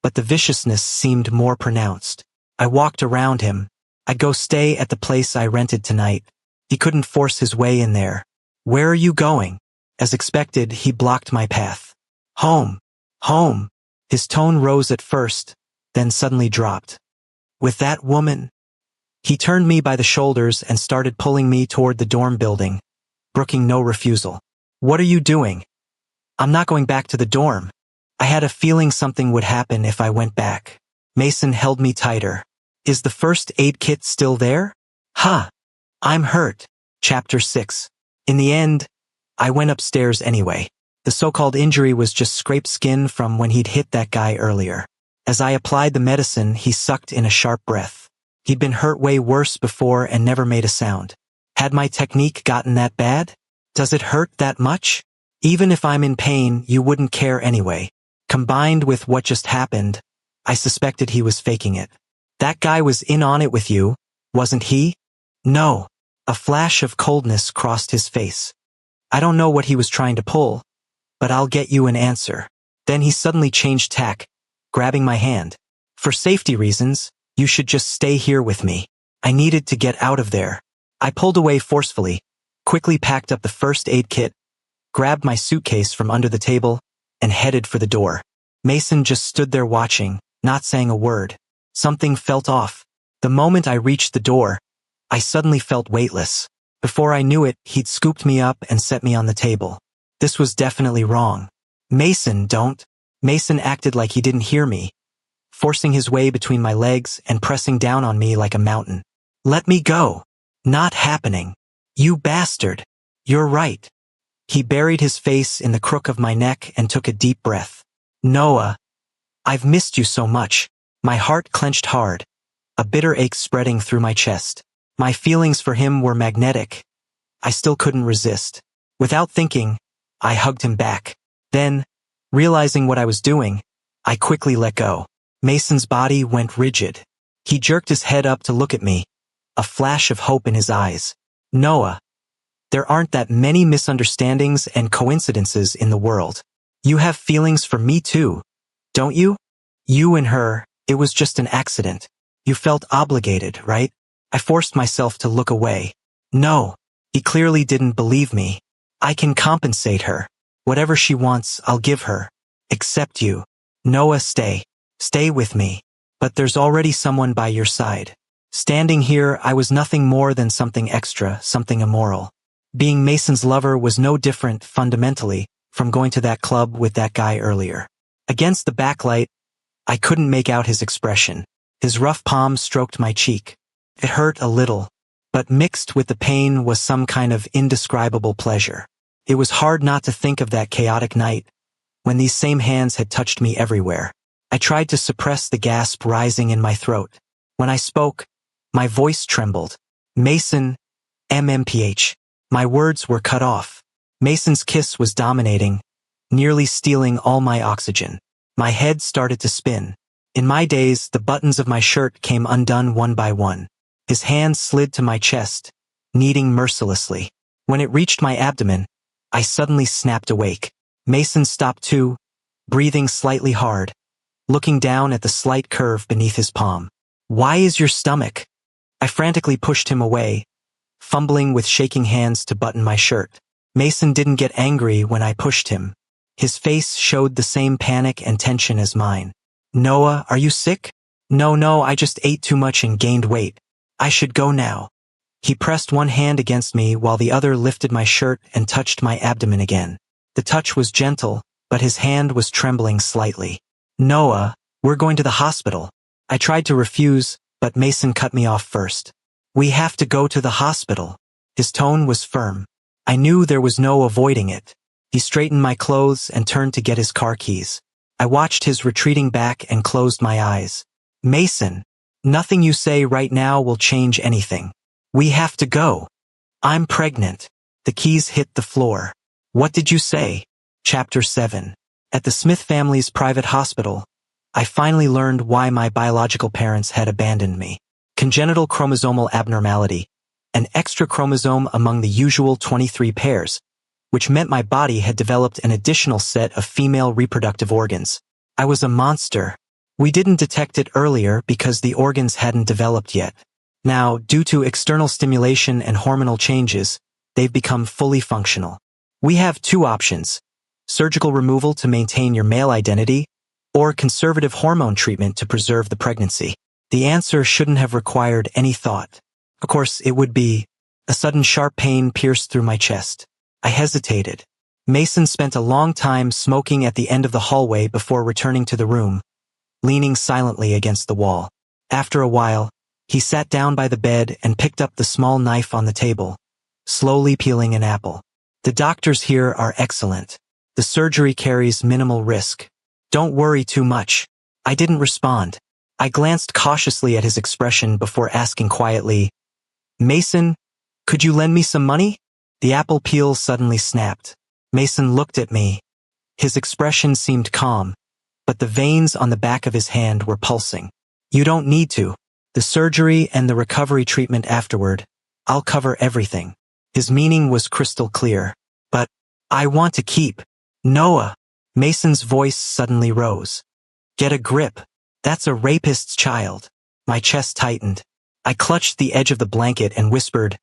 but the viciousness seemed more pronounced. I walked around him. I'd go stay at the place I rented tonight. He couldn't force his way in there. Where are you going? As expected, he blocked my path. Home. Home. His tone rose at first, then suddenly dropped. With that woman? He turned me by the shoulders and started pulling me toward the dorm building, brooking no refusal. What are you doing? I'm not going back to the dorm. I had a feeling something would happen if I went back. Mason held me tighter. Is the first aid kit still there? Ha! I'm hurt. Chapter 6. In the end, I went upstairs anyway. The so-called injury was just scraped skin from when he'd hit that guy earlier. As I applied the medicine, he sucked in a sharp breath. He'd been hurt way worse before and never made a sound. Had my technique gotten that bad? Does it hurt that much? Even if I'm in pain, you wouldn't care anyway. Combined with what just happened, I suspected he was faking it. That guy was in on it with you, wasn't he? No. A flash of coldness crossed his face. I don't know what he was trying to pull, but I'll get you an answer. Then he suddenly changed tack, grabbing my hand. For safety reasons, you should just stay here with me. I needed to get out of there. I pulled away forcefully, quickly packed up the first aid kit, grabbed my suitcase from under the table, and headed for the door. Mason just stood there watching, not saying a word. Something felt off. The moment I reached the door, I suddenly felt weightless. Before I knew it, he'd scooped me up and set me on the table. This was definitely wrong. Mason, don't. Mason acted like he didn't hear me, forcing his way between my legs and pressing down on me like a mountain. Let me go. Not happening. You bastard. You're right. He buried his face in the crook of my neck and took a deep breath. Noah, I've missed you so much. My heart clenched hard, a bitter ache spreading through my chest. My feelings for him were magnetic. I still couldn't resist. Without thinking, I hugged him back. Then, realizing what I was doing, I quickly let go. Mason's body went rigid. He jerked his head up to look at me, a flash of hope in his eyes. Noah, there aren't that many misunderstandings and coincidences in the world. You have feelings for me too, don't you? You and her, it was just an accident. You felt obligated, right? I forced myself to look away. No, he clearly didn't believe me. I can compensate her. Whatever she wants, I'll give her. Except you. Noah, stay. Stay with me. But there's already someone by your side. Standing here, I was nothing more than something extra, something immoral. Being Mason's lover was no different, fundamentally, from going to that club with that guy earlier. Against the backlight, I couldn't make out his expression. His rough palm stroked my cheek. It hurt a little, but mixed with the pain was some kind of indescribable pleasure. It was hard not to think of that chaotic night, when these same hands had touched me everywhere. I tried to suppress the gasp rising in my throat. When I spoke, my voice trembled. Mason, MMPH. My words were cut off. Mason's kiss was dominating, nearly stealing all my oxygen. My head started to spin. In my days, the buttons of my shirt came undone one by one. His hand slid to my chest, kneading mercilessly. When it reached my abdomen, I suddenly snapped awake. Mason stopped too, breathing slightly hard, looking down at the slight curve beneath his palm. Why is your stomach? I frantically pushed him away, fumbling with shaking hands to button my shirt. Mason didn't get angry when I pushed him. His face showed the same panic and tension as mine. Noah, are you sick? No, I just ate too much and gained weight. I should go now. He pressed one hand against me while the other lifted my shirt and touched my abdomen again. The touch was gentle, but his hand was trembling slightly. Noah, we're going to the hospital. I tried to refuse, but Mason cut me off first. We have to go to the hospital. His tone was firm. I knew there was no avoiding it. He straightened my clothes and turned to get his car keys. I watched his retreating back and closed my eyes. Mason, nothing you say right now will change anything. We have to go. I'm pregnant. The keys hit the floor. What did you say? Chapter 7. At the Smith family's private hospital, I finally learned why my biological parents had abandoned me. Congenital chromosomal abnormality, an extra chromosome among the usual 23 pairs, which meant my body had developed an additional set of female reproductive organs. I was a monster. We didn't detect it earlier because the organs hadn't developed yet. Now, due to external stimulation and hormonal changes, they've become fully functional. We have two options: surgical removal to maintain your male identity, or conservative hormone treatment to preserve the pregnancy. The answer shouldn't have required any thought. Of course, it would be. A sudden sharp pain pierced through my chest. I hesitated. Mason spent a long time smoking at the end of the hallway before returning to the room, leaning silently against the wall. After a while, He sat down by the bed and picked up the small knife on the table, slowly peeling an apple. The doctors here are excellent. The surgery carries minimal risk. Don't worry too much. I didn't respond. I glanced cautiously at his expression before asking quietly, Mason, could you lend me some money? The apple peel suddenly snapped. Mason looked at me. His expression seemed calm, but the veins on the back of his hand were pulsing. You don't need to. The surgery and the recovery treatment afterward, I'll cover everything. His meaning was crystal clear. But I want to keep. Noah. Mason's voice suddenly rose. Get a grip. That's a rapist's child. My chest tightened. I clutched the edge of the blanket and whispered,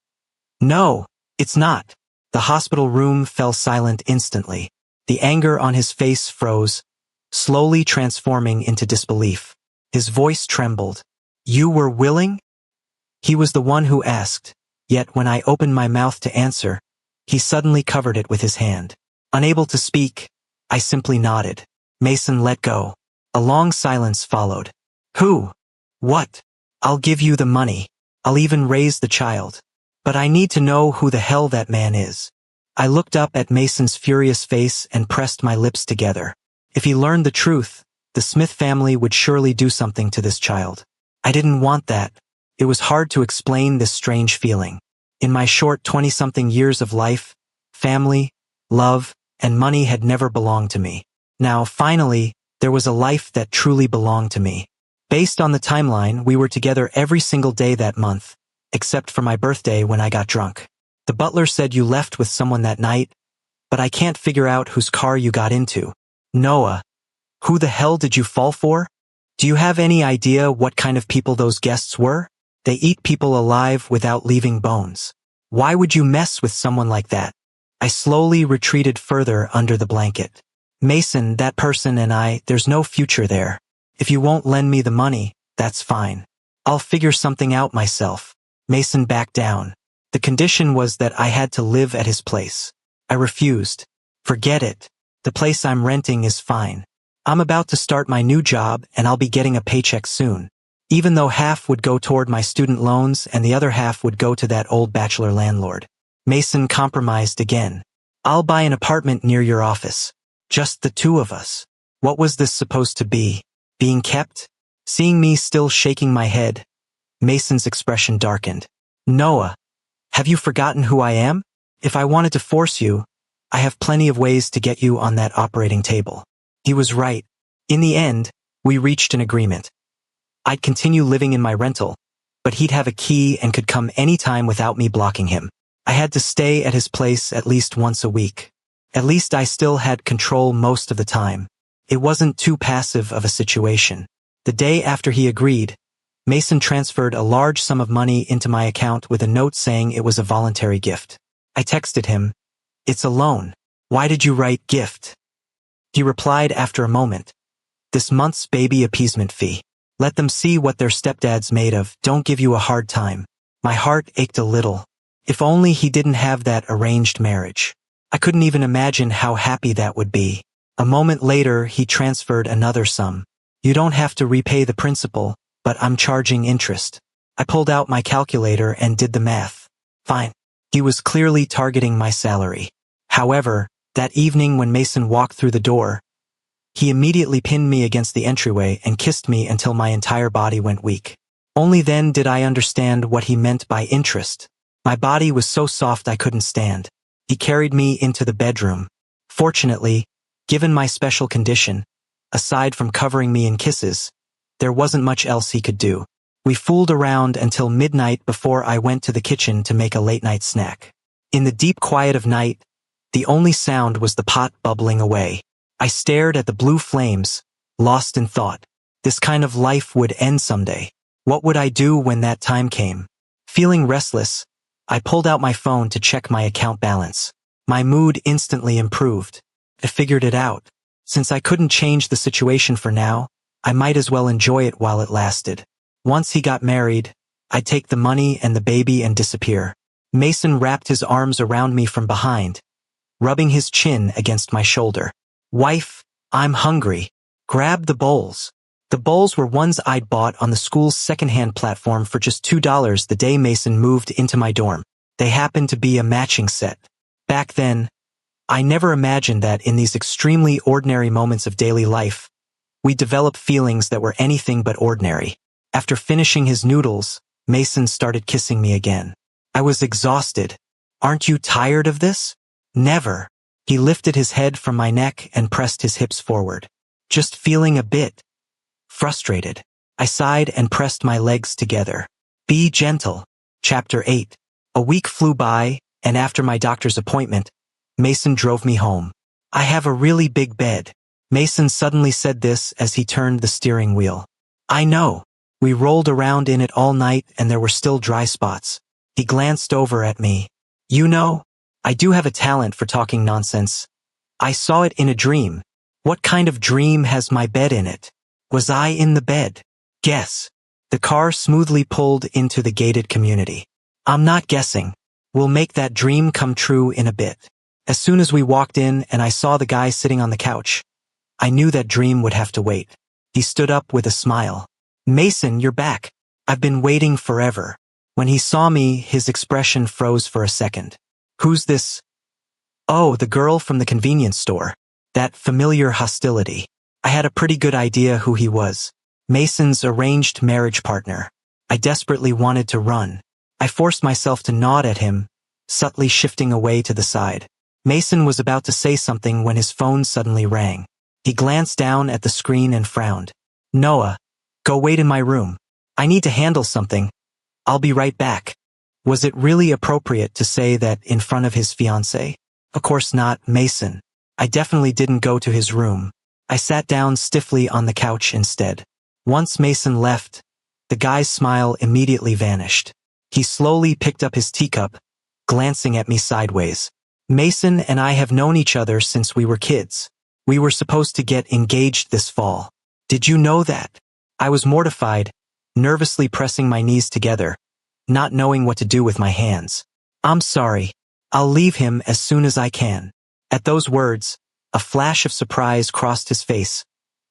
No, it's not. The hospital room fell silent instantly. The anger on his face froze, slowly transforming into disbelief. His voice trembled. You were willing? He was the one who asked, yet when I opened my mouth to answer, he suddenly covered it with his hand. Unable to speak, I simply nodded. Mason let go. A long silence followed. Who? What? I'll give you the money. I'll even raise the child. But I need to know who the hell that man is. I looked up at Mason's furious face and pressed my lips together. If he learned the truth, the Smith family would surely do something to this child. I didn't want that. It was hard to explain this strange feeling. In my short 20-something years of life, family, love, and money had never belonged to me. Now, finally, there was a life that truly belonged to me. Based on the timeline, we were together every single day that month, except for my birthday when I got drunk. The butler said you left with someone that night, but I can't figure out whose car you got into. Noah, who the hell did you fall for? Do you have any idea what kind of people those guests were? They eat people alive without leaving bones. Why would you mess with someone like that? I slowly retreated further under the blanket. Mason, that person and I, there's no future there. If you won't lend me the money, that's fine. I'll figure something out myself. Mason backed down. The condition was that I had to live at his place. I refused. Forget it. The place I'm renting is fine. I'm about to start my new job and I'll be getting a paycheck soon. Even though half would go toward my student loans and the other half would go to that old bachelor landlord. Mason compromised again. I'll buy an apartment near your office. Just the two of us. What was this supposed to be? Being kept? Seeing me still shaking my head, Mason's expression darkened. Noah, have you forgotten who I am? If I wanted to force you, I have plenty of ways to get you on that operating table. He was right. In the end, we reached an agreement. I'd continue living in my rental, but he'd have a key and could come anytime without me blocking him. I had to stay at his place at least once a week. At least I still had control most of the time. It wasn't too passive of a situation. The day after he agreed, Mason transferred a large sum of money into my account with a note saying it was a voluntary gift. I texted him, It's a loan. Why did you write gift? He replied after a moment, This month's baby appeasement fee. Let them see what their stepdad's made of. Don't give you a hard time. My heart ached a little. If only he didn't have that arranged marriage. I couldn't even imagine how happy that would be. A moment later, he transferred another sum. You don't have to repay the principal, but I'm charging interest. I pulled out my calculator and did the math. Fine. He was clearly targeting my salary. However, that evening when Mason walked through the door, he immediately pinned me against the entryway and kissed me until my entire body went weak. Only then did I understand what he meant by interest. My body was so soft I couldn't stand. He carried me into the bedroom. Fortunately, given my special condition, aside from covering me in kisses, there wasn't much else he could do. We fooled around until midnight before I went to the kitchen to make a late-night snack. In the deep quiet of night, the only sound was the pot bubbling away. I stared at the blue flames, lost in thought. This kind of life would end someday. What would I do when that time came? Feeling restless, I pulled out my phone to check my account balance. My mood instantly improved. I figured it out. Since I couldn't change the situation for now, I might as well enjoy it while it lasted. Once he got married, I'd take the money and the baby and disappear. Mason wrapped his arms around me from behind, rubbing his chin against my shoulder. Wife, I'm hungry. Grab the bowls. The bowls were ones I'd bought on the school's secondhand platform for just $2 the day Mason moved into my dorm. They happened to be a matching set. Back then, I never imagined that in these extremely ordinary moments of daily life, we develop feelings that were anything but ordinary. After finishing his noodles, Mason started kissing me again. I was exhausted. Aren't you tired of this? Never. He lifted his head from my neck and pressed his hips forward. Just feeling a bit frustrated. I sighed and pressed my legs together. Be gentle. Chapter 8. A week flew by, and after my doctor's appointment, Mason drove me home. I have a really big bed. Mason suddenly said this as he turned the steering wheel. I know. We rolled around in it all night and there were still dry spots. He glanced over at me. You know, I do have a talent for talking nonsense. I saw it in a dream. What kind of dream has my bed in it? Was I in the bed? Guess. The car smoothly pulled into the gated community. I'm not guessing. We'll make that dream come true in a bit. As soon as we walked in and I saw the guy sitting on the couch, I knew that dream would have to wait. He stood up with a smile. Mason, you're back. I've been waiting forever. When he saw me, his expression froze for a second. Who's this? Oh, the girl from the convenience store. That familiar hostility. I had a pretty good idea who he was. Mason's arranged marriage partner. I desperately wanted to run. I forced myself to nod at him, subtly shifting away to the side. Mason was about to say something when his phone suddenly rang. He glanced down at the screen and frowned. Noah, go wait in my room. I need to handle something. I'll be right back. Was it really appropriate to say that in front of his fiancée? Of course not, Mason. I definitely didn't go to his room. I sat down stiffly on the couch instead. Once Mason left, the guy's smile immediately vanished. He slowly picked up his teacup, glancing at me sideways. Mason and I have known each other since we were kids. We were supposed to get engaged this fall. Did you know that? I was mortified, nervously pressing my knees together, not knowing what to do with my hands. I'm sorry. I'll leave him as soon as I can. At those words, a flash of surprise crossed his face,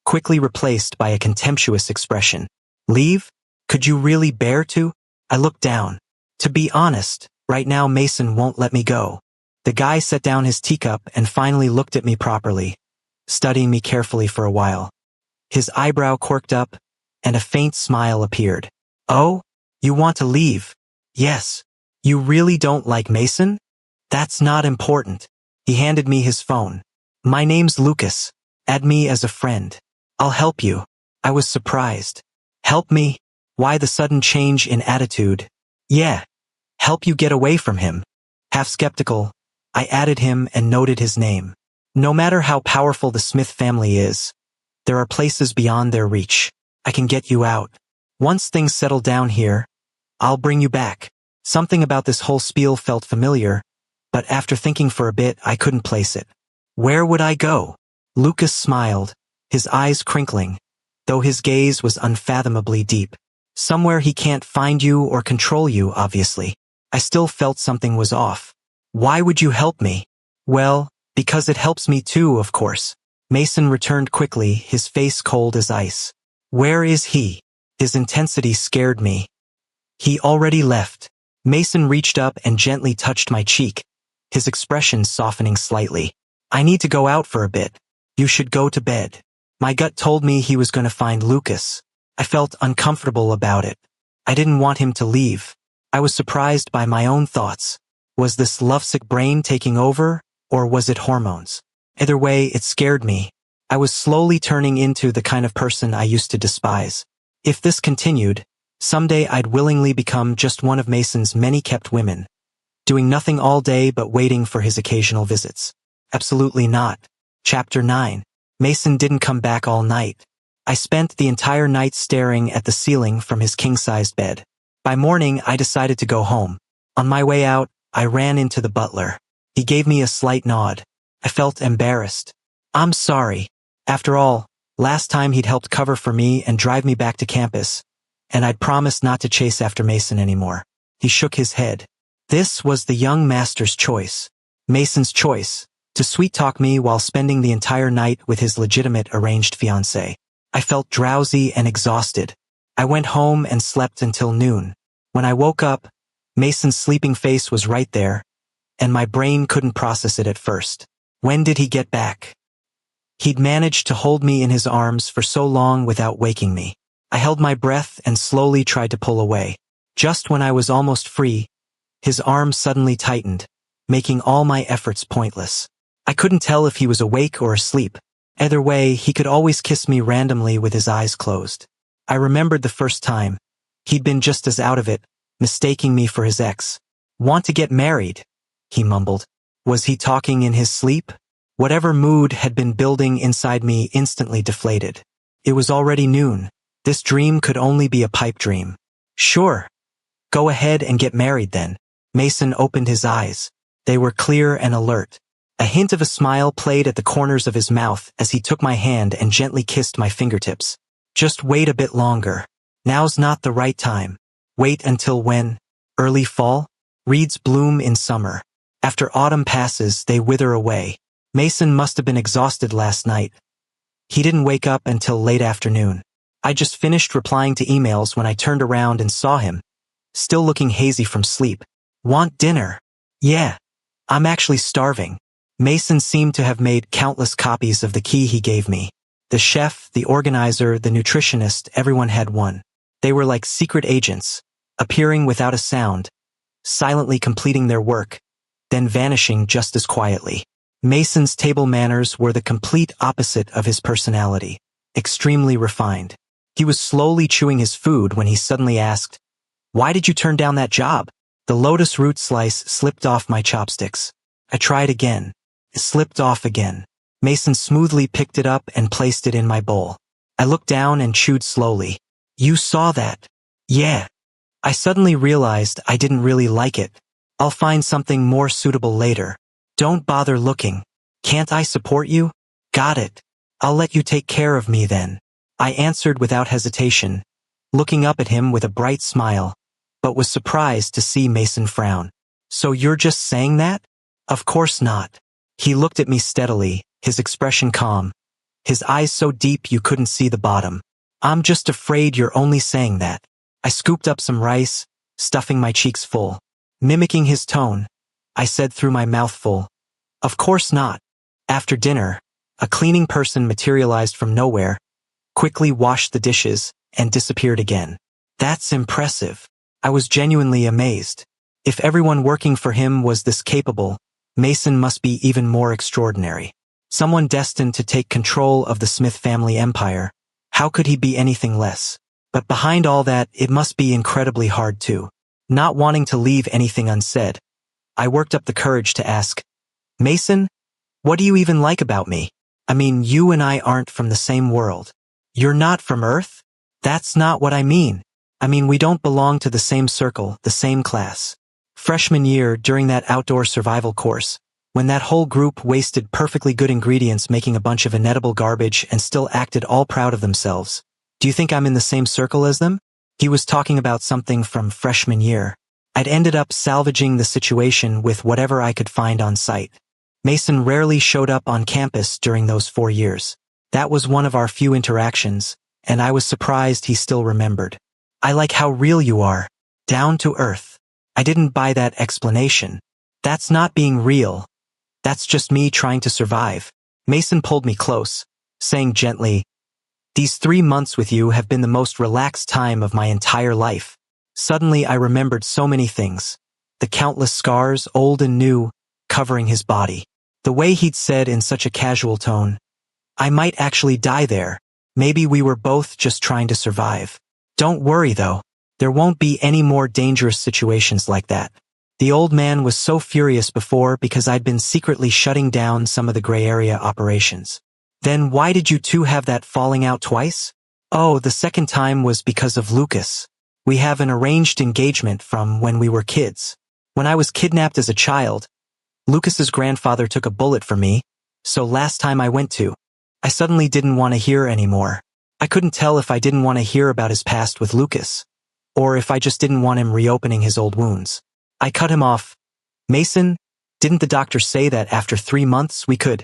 quickly replaced by a contemptuous expression. Leave? Could you really bear to? I looked down. To be honest, right now Mason won't let me go. The guy set down his teacup and finally looked at me properly, studying me carefully for a while. His eyebrow quirked up, and a faint smile appeared. Oh, you want to leave? Yes. You really don't like Mason? That's not important. He handed me his phone. My name's Lucas. Add me as a friend. I'll help you. I was surprised. Help me? Why the sudden change in attitude? Yeah. Help you get away from him. Half skeptical, I added him and noted his name. No matter how powerful the Smith family is, there are places beyond their reach. I can get you out. Once things settle down here, I'll bring you back. Something about this whole spiel felt familiar, but after thinking for a bit, I couldn't place it. Where would I go? Lucas smiled, his eyes crinkling, though his gaze was unfathomably deep. Somewhere he can't find you or control you, obviously. I still felt something was off. Why would you help me? Well, because it helps me too, of course. Mason returned quickly, his face cold as ice. Where is he? His intensity scared me. He already left. Mason reached up and gently touched my cheek, his expression softening slightly. I need to go out for a bit. You should go to bed. My gut told me he was going to find Lucas. I felt uncomfortable about it. I didn't want him to leave. I was surprised by my own thoughts. Was this lovesick brain taking over, or was it hormones? Either way, it scared me. I was slowly turning into the kind of person I used to despise. If this continued, someday I'd willingly become just one of Mason's many kept women, doing nothing all day but waiting for his occasional visits. Absolutely not. Chapter 9. Mason didn't come back all night. I spent the entire night staring at the ceiling from his king-sized bed. By morning, I decided to go home. On my way out, I ran into the butler. He gave me a slight nod. I felt embarrassed. I'm sorry. After all, last time he'd helped cover for me and drive me back to campus, and I'd promised not to chase after Mason anymore. He shook his head. This was the young master's choice. Mason's choice, to sweet-talk me while spending the entire night with his legitimate arranged fiancée. I felt drowsy and exhausted. I went home and slept until noon. When I woke up, Mason's sleeping face was right there, and my brain couldn't process it at first. When did he get back? He'd managed to hold me in his arms for so long without waking me. I held my breath and slowly tried to pull away. Just when I was almost free, his arm suddenly tightened, making all my efforts pointless. I couldn't tell if he was awake or asleep. Either way, he could always kiss me randomly with his eyes closed. I remembered the first time. He'd been just as out of it, mistaking me for his ex. "Want to get married?" he mumbled. Was he talking in his sleep? Whatever mood had been building inside me instantly deflated. It was already noon. This dream could only be a pipe dream. "Sure. Go ahead and get married then." Mason opened his eyes. They were clear and alert. A hint of a smile played at the corners of his mouth as he took my hand and gently kissed my fingertips. "Just wait a bit longer. Now's not the right time." "Wait until when? Early fall? Reeds bloom in summer. After autumn passes, they wither away." Mason must have been exhausted last night. He didn't wake up until late afternoon. I just finished replying to emails when I turned around and saw him, still looking hazy from sleep. "Want dinner?" "Yeah. I'm actually starving." Mason seemed to have made countless copies of the key he gave me. The chef, the organizer, the nutritionist, everyone had one. They were like secret agents, appearing without a sound, silently completing their work, then vanishing just as quietly. Mason's table manners were the complete opposite of his personality, extremely refined. He was slowly chewing his food when he suddenly asked, "Why did you turn down that job?" The lotus root slice slipped off my chopsticks. I tried again. It slipped off again. Mason smoothly picked it up and placed it in my bowl. I looked down and chewed slowly. "You saw that?" "Yeah." I suddenly realized I didn't really like it. "I'll find something more suitable later. Don't bother looking. Can't I support you?" "Got it. I'll let you take care of me then," I answered without hesitation, looking up at him with a bright smile, but was surprised to see Mason frown. "So you're just saying that?" "Of course not." He looked at me steadily, his expression calm, his eyes so deep you couldn't see the bottom. "I'm just afraid you're only saying that." I scooped up some rice, stuffing my cheeks full. Mimicking his tone, I said through my mouth full, "Of course not." After dinner, a cleaning person materialized from nowhere, quickly washed the dishes, and disappeared again. That's impressive. I was genuinely amazed. If everyone working for him was this capable, Mason must be even more extraordinary. Someone destined to take control of the Smith family empire. How could he be anything less? But behind all that, it must be incredibly hard too. Not wanting to leave anything unsaid, I worked up the courage to ask, "Mason, what do you even like about me? I mean, you and I aren't from the same world." "You're not from Earth?" "That's not what I mean. I mean, we don't belong to the same circle, the same class." Freshman year, during that outdoor survival course, when that whole group wasted perfectly good ingredients making a bunch of inedible garbage and still acted all proud of themselves. "Do you think I'm in the same circle as them?" He was talking about something from freshman year. I'd ended up salvaging the situation with whatever I could find on site. Mason rarely showed up on campus during those 4 years. That was one of our few interactions, and I was surprised he still remembered. "I like how real you are. Down to earth." I didn't buy that explanation. "That's not being real. That's just me trying to survive." Mason pulled me close, saying gently, "These 3 months with you have been the most relaxed time of my entire life." Suddenly I remembered so many things. The countless scars, old and new, covering his body. The way he'd said in such a casual tone, "I might actually die there. Maybe we were both just trying to survive. Don't worry though. There won't be any more dangerous situations like that." The old man was so furious before because I'd been secretly shutting down some of the gray area operations. "Then why did you two have that falling out twice?" "Oh, the second time was because of Lucas. We have an arranged engagement from when we were kids. When I was kidnapped as a child, Lucas's grandfather took a bullet for me, so last time I went to, I suddenly didn't want to hear anymore. I couldn't tell if I didn't want to hear about his past with Lucas, or if I just didn't want him reopening his old wounds. I cut him off. "Mason, didn't the doctor say that after 3 months we could,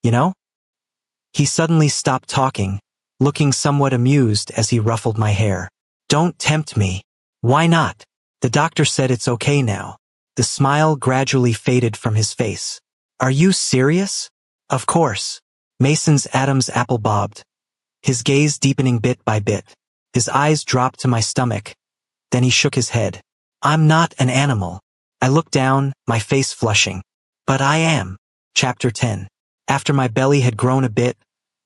you know?" He suddenly stopped talking, looking somewhat amused as he ruffled my hair. Don't tempt me. Why not? The doctor said it's okay now. The smile gradually faded from his face. Are you serious? Of course. Mason's Adam's apple bobbed, his gaze deepening bit by bit. His eyes dropped to my stomach. Then he shook his head. I'm not an animal. I looked down, my face flushing. But I am. Chapter 10. After my belly had grown a bit,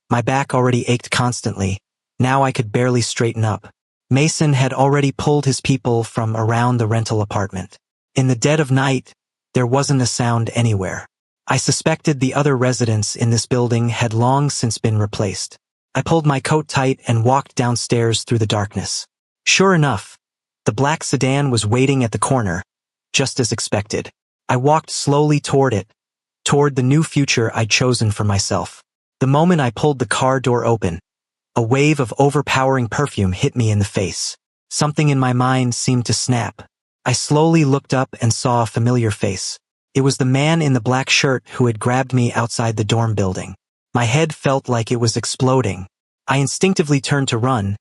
my back already ached constantly. Now I could barely straighten up. Mason had already pulled his people from around the rental apartment. In the dead of night, there wasn't a sound anywhere. I suspected the other residents in this building had long since been replaced. I pulled my coat tight and walked downstairs through the darkness. Sure enough, the black sedan was waiting at the corner, just as expected. I walked slowly toward it, toward the new future I'd chosen for myself. The moment I pulled the car door open, a wave of overpowering perfume hit me in the face. Something in my mind seemed to snap. I slowly looked up and saw a familiar face. It was the man in the black shirt who had grabbed me outside the dorm building. My head felt like it was exploding. I instinctively turned to run,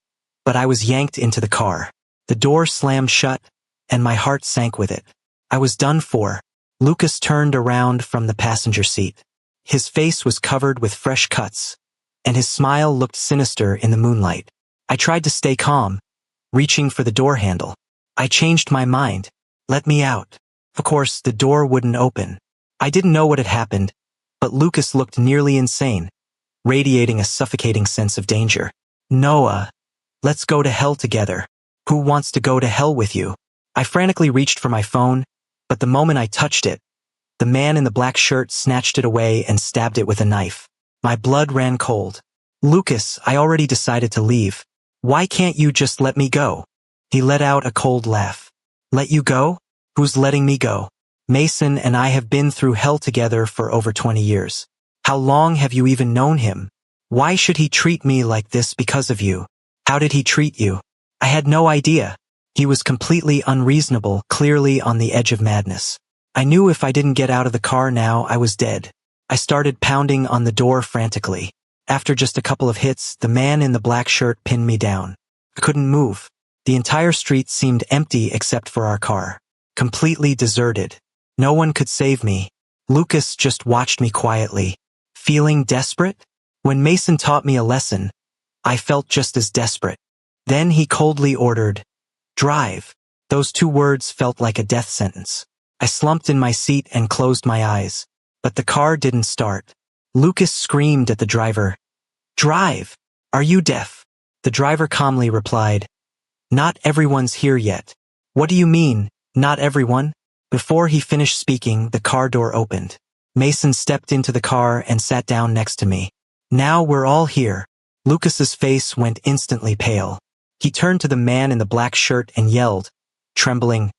but I was yanked into the car. The door slammed shut, and my heart sank with it. I was done for. Lucas turned around from the passenger seat. His face was covered with fresh cuts, and his smile looked sinister in the moonlight. I tried to stay calm, reaching for the door handle. I changed my mind. Let me out. Of course, the door wouldn't open. I didn't know what had happened, but Lucas looked nearly insane, radiating a suffocating sense of danger. Noah, let's go to hell together. Who wants to go to hell with you? I frantically reached for my phone, but the moment I touched it, the man in the black shirt snatched it away and stabbed it with a knife. My blood ran cold. Lucas, I already decided to leave. Why can't you just let me go? He let out a cold laugh. Let you go? Who's letting me go? Mason and I have been through hell together for over 20 years. How long have you even known him? Why should he treat me like this because of you? How did he treat you? I had no idea. He was completely unreasonable, clearly on the edge of madness. I knew if I didn't get out of the car now, I was dead. I started pounding on the door frantically. After just a couple of hits, the man in the black shirt pinned me down. I couldn't move. The entire street seemed empty except for our car. Completely deserted. No one could save me. Lucas just watched me quietly. Feeling desperate? When Mason taught me a lesson, I felt just as desperate. Then he coldly ordered, "Drive." Those two words felt like a death sentence. I slumped in my seat and closed my eyes. But the car didn't start. Lucas screamed at the driver, "Drive! Are you deaf?" The driver calmly replied, "Not everyone's here yet." "What do you mean, not everyone?" Before he finished speaking, the car door opened. Mason stepped into the car and sat down next to me. "Now we're all here." Lucas's face went instantly pale. He turned to the man in the black shirt and yelled, trembling,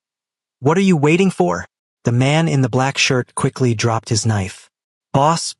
"What are you waiting for?" The man in the black shirt quickly dropped his knife. Boss,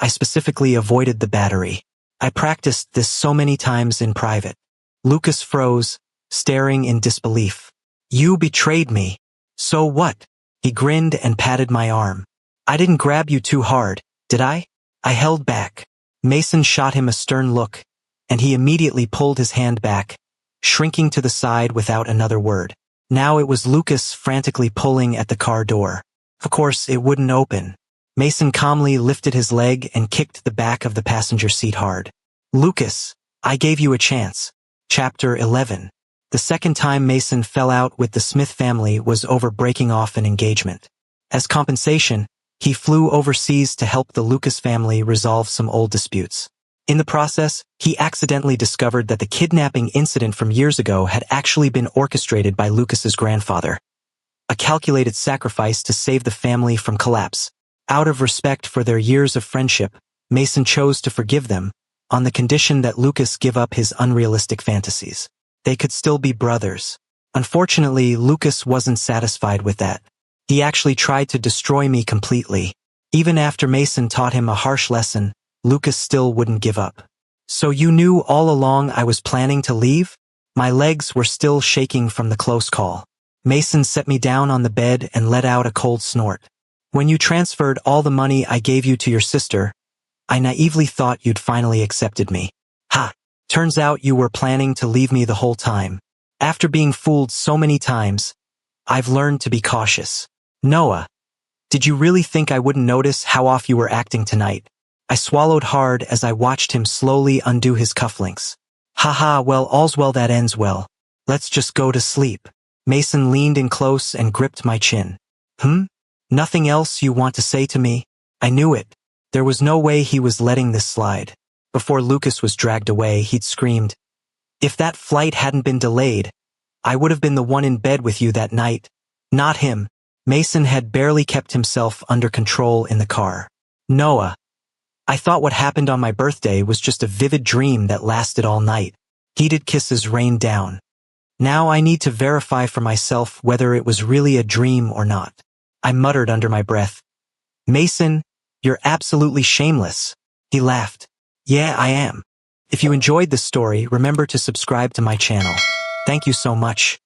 I specifically avoided the battery. I practiced this so many times in private." Lucas froze, staring in disbelief. "You betrayed me." "So what?" He grinned and patted my arm. "I didn't grab you too hard, did I?" I held back. Mason shot him a stern look, and he immediately pulled his hand back, shrinking to the side without another word. Now it was Lucas frantically pulling at the car door. Of course, it wouldn't open. Mason calmly lifted his leg and kicked the back of the passenger seat hard. "Lucas, I gave you a chance." Chapter 11. The second time Mason fell out with the Smith family was over breaking off an engagement. As compensation, he flew overseas to help the Lucas family resolve some old disputes. In the process, he accidentally discovered that the kidnapping incident from years ago had actually been orchestrated by Lucas's grandfather. A calculated sacrifice to save the family from collapse. Out of respect for their years of friendship, Mason chose to forgive them, on the condition that Lucas give up his unrealistic fantasies. They could still be brothers. Unfortunately, Lucas wasn't satisfied with that. He actually tried to destroy me completely. Even after Mason taught him a harsh lesson, Lucas still wouldn't give up. "So you knew all along I was planning to leave?" My legs were still shaking from the close call. Mason set me down on the bed and let out a cold snort. "When you transferred all the money I gave you to your sister, I naively thought you'd finally accepted me." "Ha! Turns out you were planning to leave me the whole time. After being fooled so many times, I've learned to be cautious. Noah, did you really think I wouldn't notice how off you were acting tonight? I swallowed hard as I watched him slowly undo his cufflinks. Haha, well, all's well that ends well. Let's just go to sleep. Mason leaned in close and gripped my chin. Nothing else you want to say to me? I knew it. There was no way he was letting this slide. Before Lucas was dragged away, he'd screamed, "If that flight hadn't been delayed, I would have been the one in bed with you that night. Not him." Mason had barely kept himself under control in the car. Noah, I thought what happened on my birthday was just a vivid dream that lasted all night. Heated kisses rained down. Now I need to verify for myself whether it was really a dream or not. I muttered under my breath, "Mason, you're absolutely shameless." He laughed. "Yeah, I am." If you enjoyed this story, remember to subscribe to my channel. Thank you so much.